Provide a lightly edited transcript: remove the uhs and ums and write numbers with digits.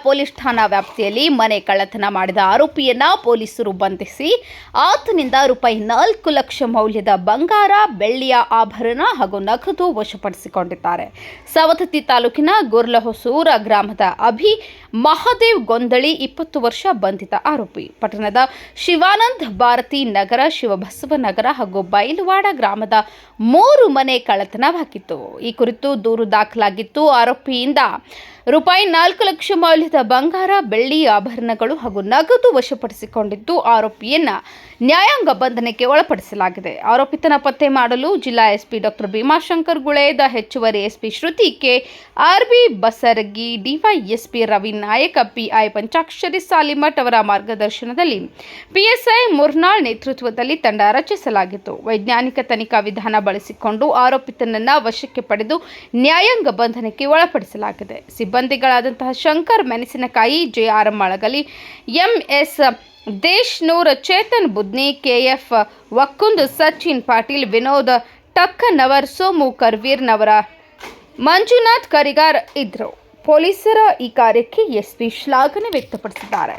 Police ಠಾಣಾ ವ್ಯಾಪ್ತಿಯಲ್ಲಿ ಮನೆ ಕಳ್ಳತನ ಮಾಡಿದ ಆರೋಪಿಯನ್ನ ಪೊಲೀಸರು ಬಂಧಿಸಿ ಆತನಿಂದ ರೂಪಾಯಿ 4 ಲಕ್ಷ ಮೌಲ್ಯದ ಬಂಗಾರ, ಬೆಳ್ಳಿಯ ಆಭರಣ ಹಾಗೂ ನಗದು ವಶಪಡಿಸಿಕೊಂಡಿದ್ದಾರೆ. ಸವದತ್ತಿ ತಾಲೂಕಿನ ಗುರ್ಲಹೊಸೂರ ಗ್ರಾಮದ ಮಹಾದೇವ್ ಗೊಂದಳಿ 20 ವರ್ಷ ಬಂಧಿತ ಆರೋಪಿ. ಪಟ್ಟಣದ ಶಿವಾನಂದ್ ಭಾರತಿ ನಗರ, ಶಿವಬಸವನಗರ ಹಾಗೂ ಬೈಲುವಾಡ ಗ್ರಾಮದ 3 ಮನೆ ಕಳ್ಳತನವಾಗಿತ್ತು. ಈ ಕುರಿತು ದೂರು ದಾಖಲಾಗಿತ್ತು. ಆರೋಪಿಯಿಂದ ರೂಪಾಯಿ 4 ಲಕ್ಷ ಮೌಲ್ಯದ ಬಂಗಾರ, ಬೆಳ್ಳಿ ಆಭರಣಗಳು ಹಾಗೂ ನಗದು ವಶಪಡಿಸಿಕೊಂಡಿದ್ದು ಆರೋಪಿಯನ್ನ ನ್ಯಾಯಾಂಗ ಬಂಧನಕ್ಕೆ ಒಳಪಡಿಸಲಾಗಿದೆ. ಆರೋಪಿತನ ಪತ್ತೆ ಮಾಡಲು ಜಿಲ್ಲಾ ಎಸ್ಪಿ ಡಾಕ್ಟರ್ ಭೀಮಾಶಂಕರ್ ಗುಳೇದ, ಹೆಚ್ಚುವರಿ SP Shruti K, RB Basaragi, DYSP Ravi Nayak, PI Panchakshari Salimath ಅವರ ಮಾರ್ಗದರ್ಶನದಲ್ಲಿ ಪಿಎಸ್ಐ ಮುರ್ನಾಳ್ ನೇತೃತ್ವದಲ್ಲಿ ತಂಡ ರಚಿಸಲಾಗಿತ್ತು. ವೈಜ್ಞಾನಿಕ ತನಿಖಾ ವಿಧಾನ ಬಳಸಿಕೊಂಡು ಆರೋಪಿತನನ್ನ ವಶಕ್ಕೆ ಪಡೆದು ನ್ಯಾಯಾಂಗ ಬಂಧನಕ್ಕೆ ಒಳಪಡಿಸಲಾಗಿದೆ. ಸಿಬ್ಬಂದಿಗಳಾದಂತಹ Shankar Menasinakayi, JR Malagali, MS Deshnoor, Chetan Budni, KF Wakkund, Sachin Patil, Vinod Takkanavar, Somu Karvirnavar, Manjunath Karigar ಇದ್ರು. ಪೊಲೀಸರ ಈ ಕಾರ್ಯಕ್ಕೆ ಎಸ್ಪಿ ಶ್ಲಾಘನೆ ವ್ಯಕ್ತಪಡಿಸಿದ್ದಾರೆ.